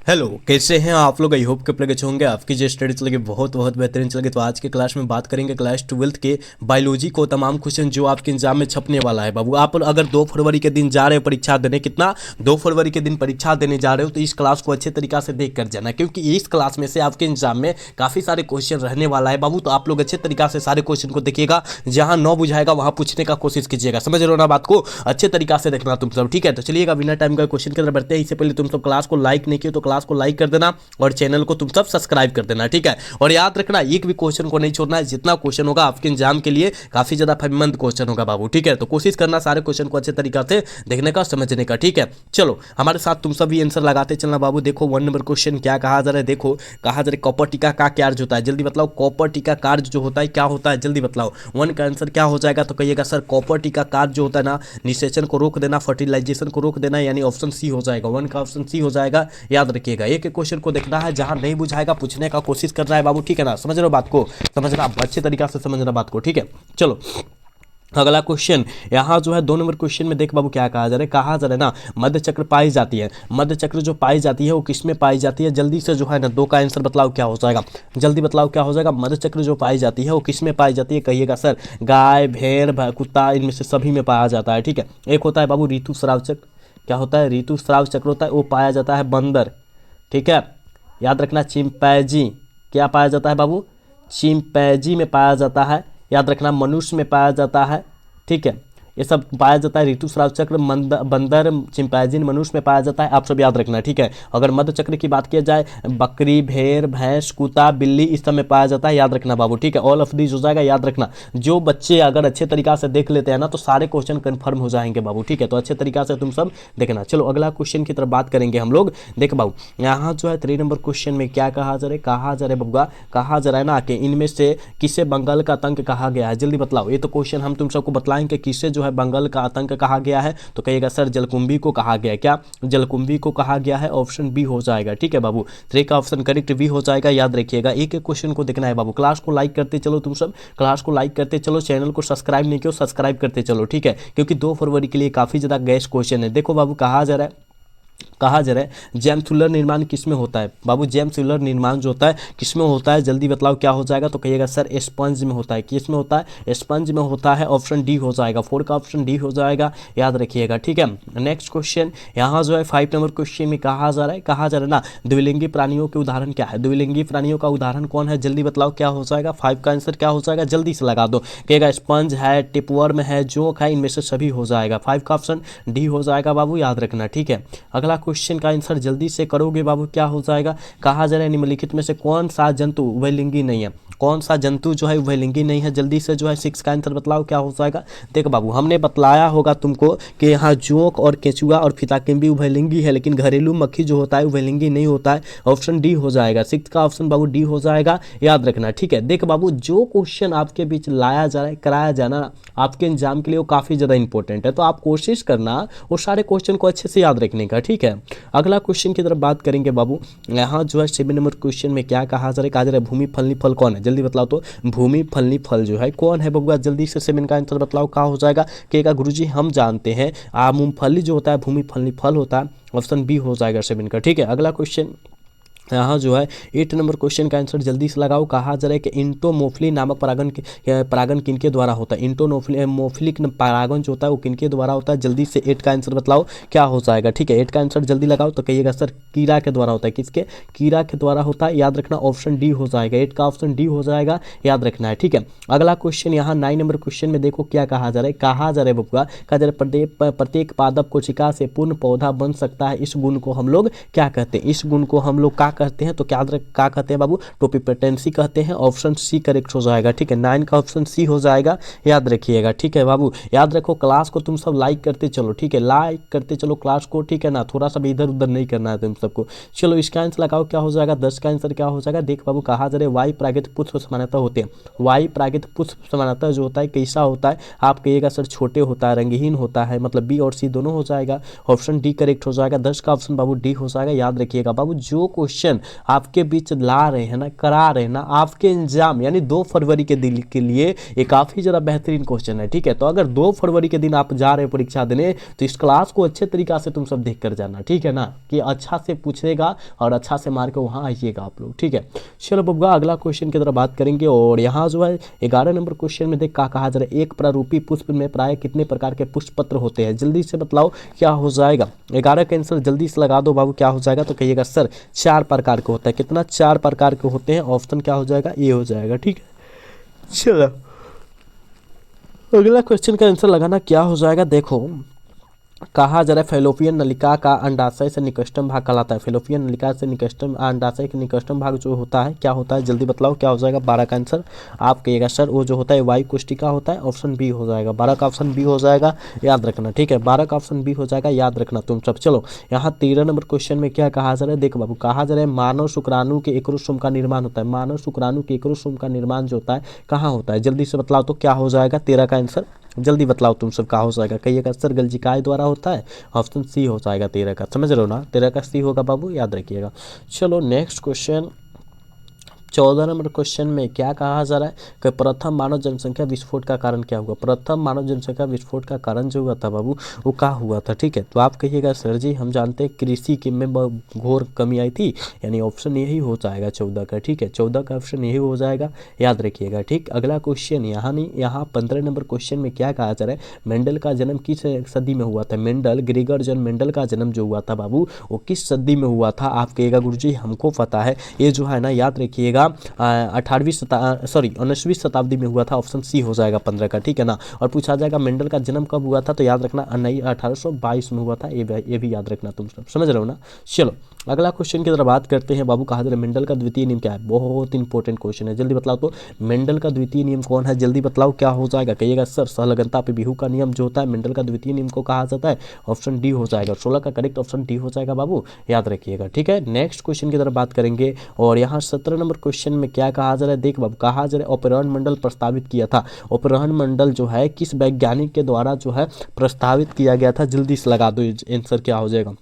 Hello, कैसे हैं आप लोग। आई होप के प्लगे होंगे आपकी जो स्टडी चलेगी बहुत बहुत बेहतरीन चलेगी। तो आज के क्लास में बात करेंगे क्लास 12th के बायोलॉजी को तमाम क्वेश्चन जो आपके एग्जाम में छपने वाला है। बाबू आप अगर 2 फरवरी के दिन जा रहे हो परीक्षा देने, कितना 2 फरवरी के दिन परीक्षा देने जा रहे हो, तो इस क्लास को अच्छे तरीका से देख कर जाना, क्योंकि इस क्लास में से आपके एग्जाम में काफ़ी सारे क्वेश्चन रहने वाला है बाबू। तो आप लोग अच्छे तरीका से सारे क्वेश्चन को देखिएगा, जहाँ न बुझाएगा वहाँ पूछने का कोशिश कीजिएगा। समझ रहे हो ना बात को, अच्छे तरीका से देखना तुम सब, ठीक है। तो चलिएगा बिना टाइम का क्वेश्चन की तरफ बढ़ते हैं। इससे पहले तुम सब क्लास को लाइक नहीं किए तो क्लास को लाइक कर देना और चैनल को तुम सब सब्सक्राइब कर देना, ठीक है। और याद रखना एक भी क्वेश्चन को नहीं छोड़ना है, जितना क्वेश्चन होगा आपके एग्जाम के लिए काफी ज्यादा फायदेमंद क्वेश्चन होगा बाबू, ठीक है। तो कोशिश करना सारे क्वेश्चन को अच्छे तरीका से देखने का, समझने का, ठीक है। चलो हमारे साथ तुम सब भी आंसर लगाते चलना बाबू। देखो 1 नंबर क्वेश्चन क्या कहा जा रहा है, देखो कहा जा रहा है कॉपर टीका का कार्य होता है, जल्दी बताओ। कॉपर टीका कार्य जो होता है क्या होता है, जल्दी बताओ। 1 का आंसर क्या हो जाएगा, तो कहिएगा सर कॉपर टीका कार्य जो होता है ना, निषेचन को रोक देना, फर्टिलाइजेशन को रोक देना, यानी ऑप्शन सी हो जाएगा। 1 का ऑप्शन सी हो जाएगा, याद रखिएगा। एक एक क्वेश्चन को देखना है, जहां नहीं बुझाएगा पूछने का कोशिश कर रहा है बाबू, ठीक है ना। समझ रहे हो बात को, समझना अच्छे तरीका से समझना बात को, ठीक है। चलो अगला क्वेश्चन यहाँ जो है 2 नंबर क्वेश्चन में देख बाबू क्या कहा जा रहा है, कहा जा रहा है ना मध्य चक्र पाई जाती है। मध्य चक्र जो पाई जाती है वो किस में पाई जाती है, जल्दी से जो है ना 2 का आंसर बतलाओ क्या हो जाएगा, जल्दी बतलाओ क्या हो जाएगा। मध्य चक्र जो पाई जाती है वो किस में पाई जाती है, कहिएगा सर गाय भेड़ कुत्ता, इनमें से सभी में पाया जाता है, ठीक है। एक होता है बाबू ऋतुस्राव चक्र, क्या होता है ऋतुस्राव चक्र होता है, वो पाया जाता है बंदर, ठीक है। याद रखना चिंपैंजी, क्या पाया जाता है बाबू, चिंपैंजी में पाया जाता है। याद रखना मनुष्य में पाया जाता है, ठीक है। ये सब पाया जाता है ऋतुस्राव चक्र, बंदर, चिंपैंजी, मनुष्य में पाया जाता है, आप सब याद रखना, ठीक है। अगर मध्य चक्र की बात किया जाए, बकरी, भेड़, भैंस, कुत्ता, बिल्ली, इस सब में पाया जाता है, याद रखना बाबू, ठीक है। ऑल ऑफ दीज हो जाएगा, याद रखना। जो बच्चे अगर अच्छे तरीका से देख लेते हैं ना तो सारे क्वेश्चन कन्फर्म हो जाएंगे बाबू, ठीक है। तो अच्छे तरीका से तुम सब देखना। चलो अगला क्वेश्चन की तरफ बात करेंगे हम लोग। देख बाबू यहाँ जो है 3 नंबर क्वेश्चन में क्या कहा जा रहा है, कहा जा रहा है बबुआ, कहा जा रहा है ना कि इनमें से किसे बंगाल का आतंक कहा गया है, जल्दी बतलाओ। ये तो क्वेश्चन हम तुम सबको बतलाएंगे किसे जो है बंगाल का आतंक कहा गया है, तो कहिएगा सर जलकुंभी को कहा गया है। क्या जलकुंभी को कहा गया है, ऑप्शन बी हो जाएगा, ठीक है बाबू। 3 का ऑप्शन करेक्ट बी हो जाएगा, याद रखिएगा। एक एक क्वेश्चन को देखना है बाबू। क्लास को लाइक करते चलो तुम सब, क्लास को लाइक करते चलो, चैनल को सब्सक्राइब नहीं किया सब्सक्राइब करते चलो, ठीक है। क्योंकि 2 फरवरी के लिए काफी ज्यादा गैस क्वेश्चन है। देखो बाबू कहा जा रहा है, कहा जा रहा है जेमथुलर निर्माण किसमें होता है बाबू, जेमथुलर निर्माण जो होता है किसमें होता है, जल्दी बतलाओ क्या हो जाएगा, तो कहिएगा सर स्पंज में होता है। किसमें होता है, स्पंज में होता है, ऑप्शन डी हो जाएगा। 4 का ऑप्शन डी हो जाएगा, याद रखिएगा, ठीक है। नेक्स्ट क्वेश्चन यहाँ जो है 5 नंबर क्वेश्चन में कहा जा रहा है, कहा जा रहा है ना द्विलिंगी प्राणियों के उदाहरण क्या है, द्विलिंगी प्राणियों का उदाहरण कौन है, जल्दी बतलाओ क्या हो जाएगा। 5 का आंसर क्या हो जाएगा, जल्दी से लगा दो। कहिएगा स्पंज है, टिपवर्म है, जोंक है, इनमें से सभी हो जाएगा। 5 का ऑप्शन डी हो जाएगा बाबू, याद रखना, ठीक है। अगला क्वेश्चन का आंसर जल्दी से करोगे बाबू, क्या हो जाएगा, कहा जा रहा है निम्नलिखित में से कौन सा जंतु उभयलिंगी नहीं है, कौन सा जंतु जो है उभयलिंगी नहीं है, जल्दी से जो है 6 का आंसर बतलाओ क्या हो जाएगा। देख बाबू हमने बतलाया होगा तुमको कि यहाँ जोंक और केचुआ और फिताकिम्बी उभयलिंगी है, लेकिन घरेलू मक्खी जो होता है उभयलिंगी नहीं होता है, ऑप्शन डी हो जाएगा। 6 का ऑप्शन बाबू डी हो जाएगा, याद रखना, ठीक है। देख बाबू जो क्वेश्चन आपके बीच लाया जा रहा है, कराया जाना आपके एग्जाम के लिए वो काफी ज्यादा इंपॉर्टेंट है, तो आप कोशिश करना वो सारे क्वेश्चन को अच्छे से याद रखने का, ठीक है। अगला क्वेश्चन की तरफ बात करेंगे बाबू। यहाँ जो है 7 नंबर क्वेश्चन में क्या कहा जा रहा है, कहा जा रहा है भूमि फलनी फल कौन है, जल्दी बतलाओ तो भूमि फलनी फल जो है कौन है बबुआ, जल्दी से 7 का आंसर बतलाओ क्या हो जाएगा। कहेगा गुरुजी हम जानते हैं मूंगफली जो होता है भूमि फलनी फल होता है, ऑप्शन बी हो जाएगा 7 का, ठीक है। अगला क्वेश्चन यहाँ जो है 8 नंबर क्वेश्चन का आंसर जल्दी से लगाओ। कहा जा रहा है कि इंटोमोफिली नामक परागण किनके द्वारा होता है, इंटोमोफिलिक परागण जो होता है वो किनके द्वारा होता है, जल्दी से 8 का आंसर बतलाओ क्या हो जाएगा, ठीक है। 8 का आंसर जल्दी लगाओ, तो कहिएगा सर कीड़ा के द्वारा होता है, किसके, कीड़ा के द्वारा होता है, याद रखना, ऑप्शन डी हो जाएगा। 8 का ऑप्शन डी हो जाएगा, याद रखना है, ठीक है। अगला क्वेश्चन यहाँ 9 नंबर क्वेश्चन में देखो क्या कहा जा रहा है, कहा जा रहा है बबुआ, कहा जा रहा है प्रत्येक पादप कोशिका से पूर्ण पौधा बन सकता है, इस गुण को हम लोग क्या कहते हैं, इस गुण को हम लोग क्या कहते हैं, तो क्या कहते हैं बाबू, टोपिपेटेंसी कहते हैं, ऑप्शन सी करेक्ट हो जाएगा, ठीक है। 9 का ऑप्शन सी हो जाएगा, याद रखिएगा, ठीक है बाबू। याद रखो क्लास को तुम सब लाइक करते चलो, ठीक है, लाइक करते चलो क्लास को, ठीक है ना, थोड़ा सा भी इधर उधर नहीं करना है तुम सबको। चलो इसका आंसर लगाओ क्या हो जाएगा, 10 का आंसर क्या हो जाएगा। देख बाबू कहा जा रहा है वायु प्राकृत पुष्प समानता होते हैं, वायु प्राकृत पुष्प समानता जो होता है कैसा होता है, आप कहिएगा सर छोटे होता है, रंगहीन होता है, मतलब बी और सी दोनों हो जाएगा, ऑप्शन डी करेक्ट हो जाएगा। 10 का ऑप्शन बाबू डी हो जाएगा, याद रखिएगा बाबू। जो क्वेश्चन क्वेश्चन आपके बीच ला रहे हैं ना, करा रहे हैं ना आपके एग्जाम, यानी 2 फरवरी के दिन के लिए ये काफ़ी ज़्यादा बेहतरीन क्वेश्चन है। ठीक है, तो अगर 2 फरवरी के दिन आप जा रहे हो परीक्षा देने तो इस क्लास को अच्छे तरीका से तुम सब देख कर जाना। ठीक है ना, कि अच्छा से पूछेगा और अच्छा से मार के वहाँ आइएगा आप लोग। ठीक है, चलो बबुआ अगला क्वेश्चन की तरफ बात करेंगे। और यहाँ जो है 11 नंबर क्वेश्चन में देख कहा जा रहा है, एक प्रारूपी पुष्प में प्राय कितने प्रकार के पुष्प पत्र होते हैं? जल्दी से बतलाओ क्या हो जाएगा। 11 का आंसर जल्दी से लगा दो बाबू, क्या हो जाएगा? तो कहिएगा सर 4 प्रकार के होता है। कितना? 4 प्रकार के होते हैं। ऑप्शन क्या हो जाएगा? ए हो जाएगा। ठीक है, चलो अगला क्वेश्चन का आंसर लगाना क्या हो जाएगा। देखो कहा जा रहा है फैलोपियन नलिका का अंडाशय से निकटतम भाग कहलाता है। फैलोपियन नलिका से निकटतम अंडाशय के निकटतम भाग जो होता है क्या होता है? जल्दी बतलाओ क्या हो जाएगा। 12 का आंसर आप कहिएगा सर वो जो होता है वायु कोष्टिका होता है। ऑप्शन बी हो जाएगा। 12 का ऑप्शन बी हो जाएगा, याद रखना। ठीक है, 12 का ऑप्शन बी हो जाएगा, याद रखना तुम सब। चलो यहाँ 13 नंबर क्वेश्चन में क्या कहा जा रहा है। देखो बाबू कहा जा रहा है मानव शुक्राणु के एक्रोसोम का निर्माण होता है। मानव शुक्राणु के एक्रोसोम का निर्माण जो होता है कहाँ होता है? जल्दी से बतलाओ तो क्या हो जाएगा। 13 का आंसर जल्दी बतलाओ तुम सब क्या हो जाएगा। कहिएगा सर गल्जिकाय द्वारा होता है। ऑप्शन सी हो जाएगा 13 का। समझ रहे हो ना, 13 का सी होगा बाबू, याद रखिएगा। चलो नेक्स्ट क्वेश्चन 14 नंबर क्वेश्चन में क्या कहा जा रहा है कि प्रथम मानव जनसंख्या विस्फोट का कारण क्या हुआ? प्रथम मानव जनसंख्या विस्फोट का कारण जो हुआ था बाबू वो क्या हुआ था? ठीक है, तो आप कहिएगा सर जी हम जानते हैं कृषि की में घोर कमी आई थी, यानी ऑप्शन यही हो जाएगा 14 का। ठीक है, 14 का ऑप्शन यही हो जाएगा, याद रखिएगा। ठीक, अगला क्वेश्चन यहाँ नहीं, यहाँ 15 नंबर क्वेश्चन में क्या कहा जा रहा है मेंडल का जन्म किस सदी में हुआ था? मेंडल ग्रेगर जॉन मेंडल का जन्म जो हुआ था बाबू वो किस सदी में हुआ था? आप कहिएगा गुरुजी हमको पता है, ये जो है ना याद रखिएगा 19वीं शताब्दी में हुआ था। ऑप्शन सी हो जाएगा 15 का। ठीक है ना, और पूछा जाएगा मेंडल का जन्म कब हुआ था तो याद रखना 1822 में हुआ था। ये भी याद रखना तुम सब, समझ रहे हो ना। चलो अगला क्वेश्चन की तरफ बात करते हैं बाबू। कहा जा रहा है मेंडल का द्वितीय नियम क्या है? बहुत इंपॉर्टेंट क्वेश्चन है, जल्दी बतलाओ तो मेंडल का द्वितीय नियम कौन है? जल्दी बतलाओ क्या हो जाएगा। कहिएगा सर सहलगनता पे बिहू का नियम जो होता है मेंडल का द्वितीय नियम को कहा जाता है। ऑप्शन डी हो जाएगा। 16 का करेक्ट ऑप्शन डी हो जाएगा बाबू, याद रखिएगा। ठीक है, नेक्स्ट क्वेश्चन की तरफ बात करेंगे। और यहाँ 17 नंबर क्वेश्चन में क्या कहा जा रहा है। देख बाबू कहा जा रहा है अपहरण मंडल प्रस्तावित किया था। अपहरण मंडल जो है किस वैज्ञानिक के द्वारा जो है प्रस्तावित किया गया था? जल्दी से लगा दो आंसर क्या हो जाएगा।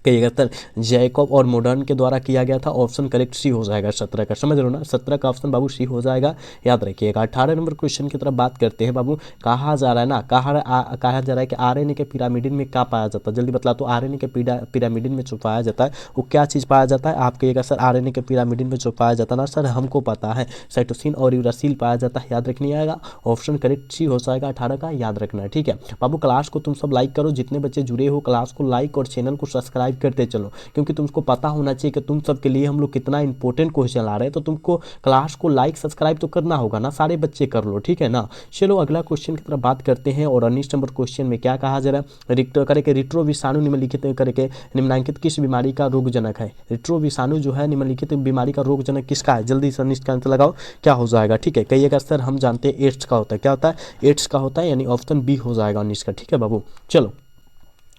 कहिएगा सर जैकब और मॉडर्न के द्वारा किया गया था। ऑप्शन करेक्ट सी हो जाएगा 17 का। समझ रहे हो ना, 17 का ऑप्शन बाबू सी हो जाएगा, याद रखिएगा। 18 नंबर क्वेश्चन की तरफ बात करते हैं बाबू। कहा जा रहा है ना कहा जा रहा है कि आरएनए के पिरामिडिन में क्या पाया जाता है? जल्दी बतला तो आरएनए के पिरामिडिन में जो पाया जाता है वो क्या चीज़ पाया जाता है? आप कहिएगा सर आरएनए के पिरामिडिन में जो पाया जाता है ना सर हमको पता है साइटोसिन और यूरासिल पाया जाता है, याद रखनी आएगा। ऑप्शन करेक्ट सी हो जाएगा 18 का, याद रखना है। ठीक है बाबू, क्लास को तुम सब लाइक करो, जितने बच्चे जुड़े हो क्लास को लाइक और चैनल को सब्सक्राइब करते चलो, क्योंकि तुमको पता होना चाहिए कि तुम सब के लिए हम लोग कितना इंपॉर्टेंट क्वेश्चन ला रहे हैं। तो तुमको क्लास को लाइक सब्सक्राइब तो करना होगा ना, सारे बच्चे कर लो। ठीक है ना, चलो अगला क्वेश्चन की तरफ बात करते हैं। और 19 नंबर क्वेश्चन में क्या कहा जा रहा है करके रिट्रो विषाणु निम्नलिखित करके निम्नांकित किस बीमारी का रोगजनक है? रिट्रो विषाणु जो है निम्नलिखित बीमारी का रोगजनक किसका है? जल्दी से इसका आंसर लगाओ क्या हो जाएगा। ठीक है, कहिएगा सर हम जानते हैं एड्स का होता है। क्या होता है? एड्स का होता है, यानी ऑप्शन बी हो जाएगा 19 का। ठीक है बाबू, चलो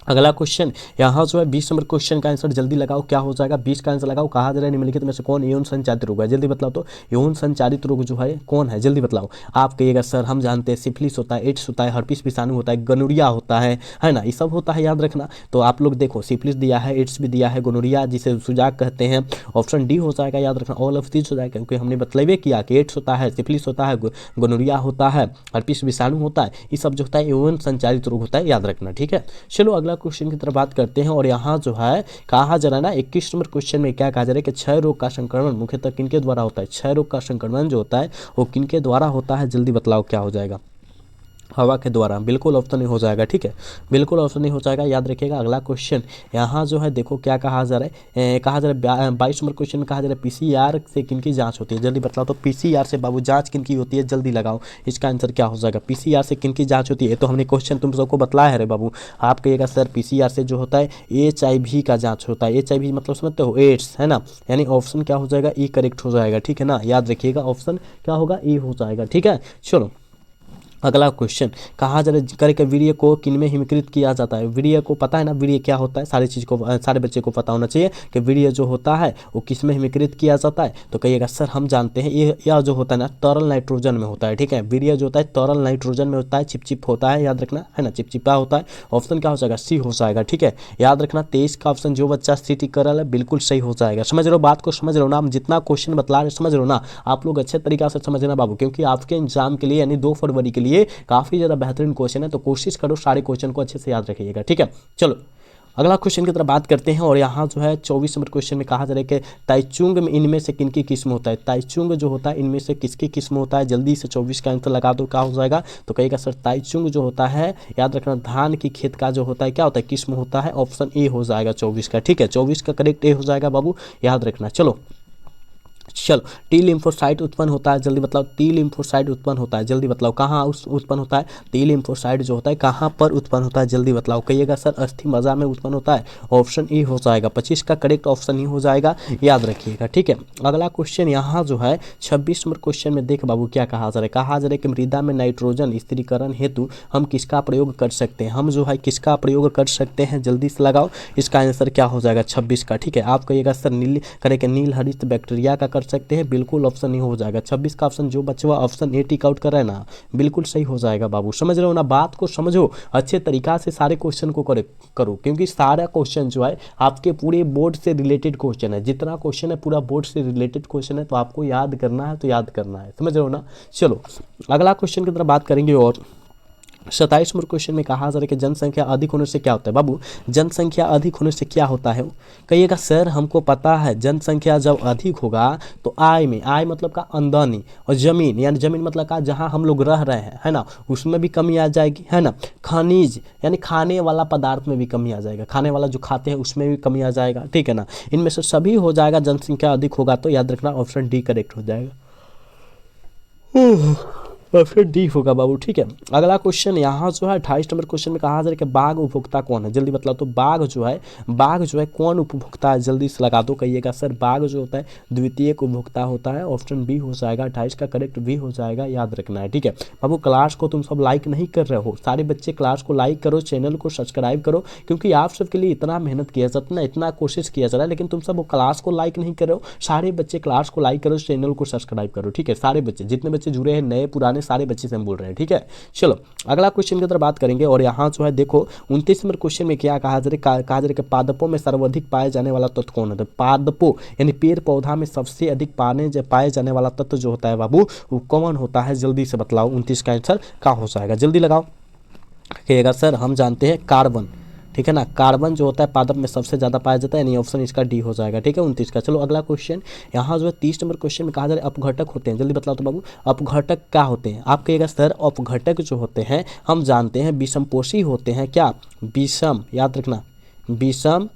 अगला क्वेश्चन यहाँ जो है 20 नंबर क्वेश्चन का आंसर जल्दी लगाओ क्या हो जाएगा। 20 का आंसर लगाओ। कहा जा रहा है निम्नलिखित में से कौन यौन संचारित रोग है? जल्दी बतलाओ तो यौन संचारित रोग जो है कौन है? जल्दी बतलाओ। आप कहिएगा सर हम जानते हैं सिफिलिस होता है, एड्स होता है, हर्पिस विषाणु होता है, गोनोरिया होता है ना, ये सब होता है, याद रखना। तो आप लोग देखो सिफिलिस दिया है, एड्स भी दिया है, गोनोरिया जिसे सुजाक कहते हैं, ऑप्शन डी हो जाएगा, याद रखना। ऑल ऑफ दिस हो जाएगा क्योंकि हमने बतलावे किया कि एड्स होता है, सिफिलिस होता है, गोनोरिया होता है, हर्पिस विषाणु होता है, ये सब जो होता है यौन संचारित रोग होता है, याद रखना। ठीक है, चलो अगला क्वेश्चन की तरफ बात करते हैं। और यहाँ जो है कहा जा रहा है ना 21 नंबर क्वेश्चन में क्या कहा जा रहा है कि क्षय रोग का संक्रमण मुख्यतः किनके द्वारा होता है? क्षय रोग का संक्रमण जो होता है वो किनके द्वारा होता है? जल्दी बतलाओ क्या हो जाएगा। हवा के द्वारा, बिल्कुल ऑप्शन नहीं हो जाएगा। ठीक है, बिल्कुल ऑप्शन नहीं हो जाएगा, याद रखिएगा। अगला क्वेश्चन यहाँ जो है देखो क्या कहा जा रहा है। कहा जा रहा है 22 नंबर क्वेश्चन में कहा जा रहा है पीसीआर से किनकी जांच होती है? जल्दी बतलाओ तो पीसीआर से बाबू जांच किनकी होती है? जल्दी लगाओ, इसका आंसर क्या हो जाएगा। पीसीआर से किनकी जांच होती है? तो हमने क्वेश्चन तुम सबको बतलाया है रे बाबू। आप कहिएगा सर पीसीआर से जो होता है HIV का जाँच होता है। HIV मतलब समझते हो एड्स, है ना, यानी ऑप्शन क्या हो जाएगा? ई करेक्ट हो जाएगा। ठीक है ना, याद रखिएगा ऑप्शन क्या होगा? ई हो जाएगा। ठीक है, चलो अगला क्वेश्चन, कहा जरा करके वीर्य को किनमें हिमीकृत किया जाता है। वीर्य को पता है ना, वीर्य क्या होता है, सारी चीज़ को सारे बच्चे को पता होना चाहिए कि वीर्य जो होता है वो किस में हिमीकृत किया जाता है। तो कहिएगा सर हम जानते हैं ये यह जो होता है ना तरल नाइट्रोजन में होता है। ठीक है, वीर्य जो होता है तरल नाइट्रोजन में होता है, चिपचिप होता है, याद रखना है ना, चिपचिपा होता है। ऑप्शन क्या हो जाएगा, सी हो जाएगा। ठीक है, याद रखना 23 का ऑप्शन जो बच्चा सी टिक कर रहा है बिल्कुल सही हो जाएगा। समझ रहे हो बात को, समझ रहे हो ना, हम जितना क्वेश्चन बतला रहे समझ रहे हो ना, आप लोग अच्छे तरीका से समझना बाबू, क्योंकि आपके एग्जाम के लिए यानी 2 फरवरी के लिए काफ़ी ज़्यादा बेहतरीन क्वेश्चन है। तो कोशिश करो सारे क्वेश्चन को अच्छे से याद रखिएगा। ठीक है, चलो अगला क्वेश्चन की तरफ बात करते हैं। और यहाँ जो है 24 नंबर क्वेश्चन में कहा जा रहा है कि ताइचुंग में इनमें से किनकी किस्म होता है। ताइचुंग जो होता है इनमें से किसकी किस्म होता है, जल्दी से 24 का आंसर लगा दो, क्या हो जाएगा। तो कहेगा सर ताइचुंग जो होता है, याद रखना धान की खेत का जो होता है क्या होता है, किस्म होता है। ऑप्शन ए हो जाएगा 24 का। ठीक है, 24 का करेक्ट ए हो जाएगा बाबू, याद रखना। चलो टी लिम्फोसाइट उत्पन्न होता है, जल्दी बताओ। टी लिम्फोसाइट उत्पन्न होता है, जल्दी बताओ कहाँ उत्पन्न होता है। टी लिम्फोसाइट जो होता है कहाँ पर उत्पन्न होता है, जल्दी बताओ। कहिएगा सर अस्थि मज्जा में उत्पन्न होता है। ऑप्शन ई हो जाएगा, 25 का करेक्ट ऑप्शन ही हो जाएगा, याद रखिएगा। ठीक है, अगला क्वेश्चन यहाँ जो है 26 नंबर क्वेश्चन में देख बाबू क्या कहा जा रहा है। कहा जा रहा है कि मृदा में नाइट्रोजन स्थिरीकरण हेतु हम किसका प्रयोग कर सकते हैं। हम जो है किसका प्रयोग कर सकते हैं, जल्दी से लगाओ। इसका आंसर क्या हो जाएगा 26 का। ठीक है, आप कहिएगा सर नील हरित बैक्टीरिया का कर सकते हैं, बिल्कुल ऑप्शन नहीं हो जाएगा। 26 का ऑप्शन जो बच्चा ऑप्शन ए टिक आउट कर रहा है ना, बिल्कुल सही हो जाएगा बाबू। समझ रहे हो ना, बात को समझो अच्छे तरीका से, सारे क्वेश्चन को करो, क्योंकि सारा क्वेश्चन जो है आपके पूरे बोर्ड से रिलेटेड क्वेश्चन है। जितना क्वेश्चन है पूरा बोर्ड से रिलेटेड क्वेश्चन है, तो आपको याद करना है तो याद करना है। समझ रहे हो ना। चलो अगला क्वेश्चन की तरफ बात करेंगे। और 27 नंबर क्वेश्चन में कहा जा रहा है कि जनसंख्या अधिक होने से क्या होता है बाबू। जनसंख्या अधिक होने से क्या होता है। कहिएगा सर हमको पता है जनसंख्या जब अधिक होगा तो आय में, आय मतलब का आमदनी, और जमीन यानी जमीन मतलब का जहाँ हम लोग रह रहे हैं, है ना, उसमें भी कमी आ जाएगी, है ना। खनिज यानी खाने वाला पदार्थ में भी कमी आ जाएगा, खाने वाला जो खाते हैं उसमें भी कमी आ जाएगा। ठीक है ना, इनमें से सभी हो जाएगा। जनसंख्या अधिक होगा तो याद रखना ऑप्शन डी करेक्ट हो जाएगा, फिर डी होगा बाबू। ठीक है, अगला क्वेश्चन यहाँ जो है 28 नंबर क्वेश्चन में कहा जा रहा है कि बाघ उपभोक्ता कौन है, जल्दी बतलाओ। तो बाघ जो है कौन उपभोक्ता है, जल्दी से लगा दो। कहिएगा सर बाघ जो होता है द्वितीयक उपभोक्ता होता है। ऑप्शन बी हो जाएगा, 28 का करेक्ट बी हो जाएगा, याद रखना है। ठीक है बाबू, क्लास को तुम सब लाइक नहीं कर रहे हो, सारे बच्चे क्लास को लाइक करो, चैनल को सब्सक्राइब करो, क्योंकि आप सबके लिए इतना मेहनत किया जाता है, इतना कोशिश किया जा रहा है, लेकिन तुम सब वो क्लास को लाइक नहीं कर रहे हो। सारे बच्चे क्लास को लाइक करो, चैनल को सब्सक्राइब करो। ठीक है, सारे बच्चे जितने बच्चे जुड़े हैं, नए पुराने सारे बच्चे से हम बोल रहे हैं। ठीक है, चलो अगला क्वेश्चन की तरफ बात करेंगे। और यहाँ जो है देखो 29 नंबर क्वेश्चन में क्या कहा जा रहा है। कहा जा रहा है कि पादपों में सर्वाधिक पाए जाने वाला तत्व कौन है। तो पादपों यानी पेड़ पौधा में सबसे अधिक पाए जाने वाला तत्व जो होता है बाबू वो कौन होता है, जल्दी से बतलाओ। 29 का आंसर क्या हो जाएगा, जल्दी लगाओ। कहिएगा सर हम जानते हैं कार्बन। ठीक है ना, कार्बन जो होता है पादप में सबसे ज़्यादा पाया जाता है, यानी ऑप्शन इसका डी हो जाएगा। ठीक है 29 का। चलो अगला क्वेश्चन यहाँ जो है 30 नंबर क्वेश्चन में कहा जा रहा है अपघटक होते हैं, जल्दी बतलाओ तो बाबू अपघटक क्या होते हैं। आप कहिएगा सर अपघटक जो होते हैं हम जानते हैं विषमपोषी होते हैं। क्या विषम, याद रखना विषम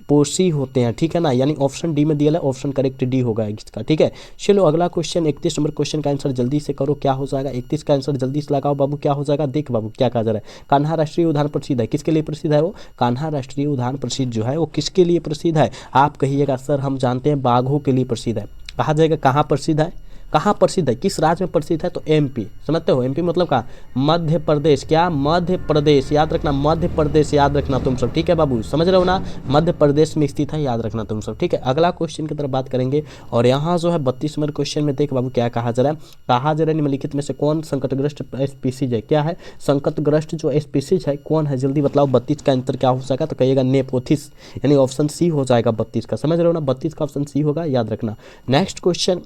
पोषी होते हैं। ठीक है ना, यानी ऑप्शन डी में दिया है, ऑप्शन करेक्ट डी होगा इसका। ठीक है, चलो अगला क्वेश्चन 31 नंबर क्वेश्चन का आंसर जल्दी से करो, क्या हो जाएगा। 31 का आंसर जल्दी से लगाओ बाबू, क्या हो जाएगा। देख बाबू क्या कहा जा रहा है, कान्हा राष्ट्रीय उद्यान प्रसिद्ध है, किसके लिए प्रसिद्ध है वो। कान्हा राष्ट्रीय उद्यान प्रसिद्ध जो है वो किसके लिए प्रसिद्ध है। आप कहिएगा सर हम जानते हैं बाघों के लिए प्रसिद्ध है। कहा जाएगा कहाँ प्रसिद्ध है, कहाँ प्रसिद्ध है, किस राज्य में प्रसिद्ध है। तो एमपी, समझते हो एमपी मतलब कहाँ, मध्य प्रदेश। क्या मध्य प्रदेश, याद रखना मध्य प्रदेश, याद रखना तुम सब। ठीक है बाबू, समझ रहे हो ना, मध्य प्रदेश में स्थित है, याद रखना तुम सब। ठीक है, अगला क्वेश्चन की तरफ बात करेंगे। और यहाँ जो है 32 नंबर क्वेश्चन में देख बाबू क्या कहा जा रहा है। कहा जा रहा है निम्नलिखित में से कौन संकटग्रस्त स्पीसीज है। क्या है संकटग्रस्त जो स्पीसीज है कौन है, जल्दी बताओ। 32 का आंसर क्या हो जाएगा। तो कहिएगा नेपोथिस, यानी ऑप्शन सी हो जाएगा 32 का। समझ रहे हो ना, 32 का ऑप्शन सी होगा, याद रखना। नेक्स्ट क्वेश्चन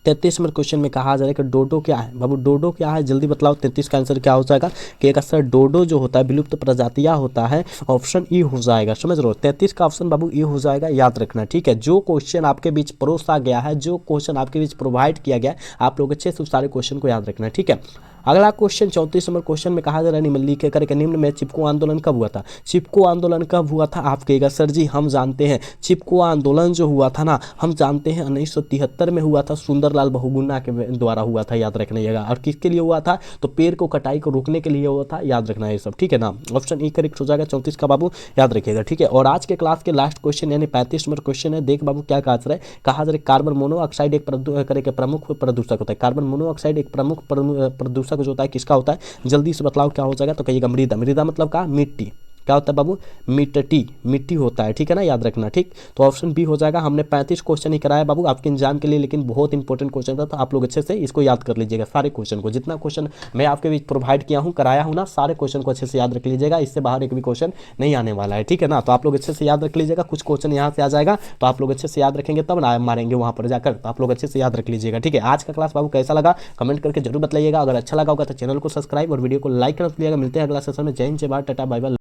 33 नंबर क्वेश्चन में कहा जा रहा है कि डोडो क्या है बाबू। डोडो क्या है, जल्दी बतलाओ। 33 का आंसर क्या हो जाएगा। कि सर डोडो जो होता है विलुप्त प्रजातियां होता है, ऑप्शन ई हो जाएगा। समझ रहे हो, 33 का ऑप्शन बाबू ई हो जाएगा, याद रखना। ठीक है, जो क्वेश्चन आपके बीच परोसा गया है, जो क्वेश्चन आपके बीच प्रोवाइड किया गया है, आप लोग अच्छे से सारे क्वेश्चन को याद रखना है। ठीक है, अगला क्वेश्चन 34 नंबर क्वेश्चन में कहा जा रहा है निम्नलिखित करके निम्न में चिपको आंदोलन कब हुआ था। चिपको आंदोलन कब हुआ था, आप कहिएगा सर जी हम जानते हैं चिपको आंदोलन जो हुआ था ना, हम जानते हैं 1973 में हुआ था, सुंदरलाल बहुगुणा के द्वारा हुआ था, याद रखना। और किसके लिए हुआ था, तो पेड़ को कटाई को रोकने के लिए हुआ था, याद रखना ये सब। ठीक है ना, ऑप्शन ई करेक्ट हो जाएगा 34 का बाबू, याद रखिएगा। ठीक है, और आज के क्लास के लास्ट क्वेश्चन यानी 35 नंबर क्वेश्चन है। देख बाबू क्या कहा जा रहा है। कहा जा रहा है कार्बन मोनोऑक्साइड एक प्रमुख प्रदूषक होता है। कार्बन मोनोऑक्साइड एक प्रमुख प्रदूषक सा कुछ होता है, किसका होता है, जल्दी से बतलाओ क्या हो जाएगा। तो कहिएगा मृदा। मृदा मतलब का मिट्टी, क्या होता है बाबू, मिट्टी, मिट्टी होता है, ठीक है ना, याद रखना, ठीक। तो ऑप्शन बी हो जाएगा। हमने 35 क्वेश्चन ही कराया बाबू आपके एग्जाम के लिए, लेकिन बहुत इंपॉर्टेंट क्वेश्चन था, तो आप लोग अच्छे से इसको याद कर लीजिएगा। सारे क्वेश्चन को, जितना क्वेश्चन मैं आपके बीच प्रोवाइड किया हूँ, कराया हूँ ना, सारे क्वेश्चन को अच्छे से याद रख लीजिएगा। इससे बाहर एक भी क्वेश्चन नहीं आने वाला है, ठीक है ना। तो आप लोग अच्छे से याद रख लीजिएगा। कुछ क्वेश्चन यहाँ से आ जाएगा, तो आप लोग अच्छे से याद रखेंगे तब ना मारेंगे वहाँ पर जाकर, तो आप लोग अच्छे से याद रख लीजिएगा, ठीक है। आज का क्लास बाबू कैसा लगा कमेंट करके जरूर बताइएगा। अगर अच्छा लगा होगा तो चैनल को सब्सक्राइब और वीडियो को लाइक कर दीजिएगा। मिलते हैं अगला सेशन में। जय हिंद, जय भारत, टाटा, बाय बाय।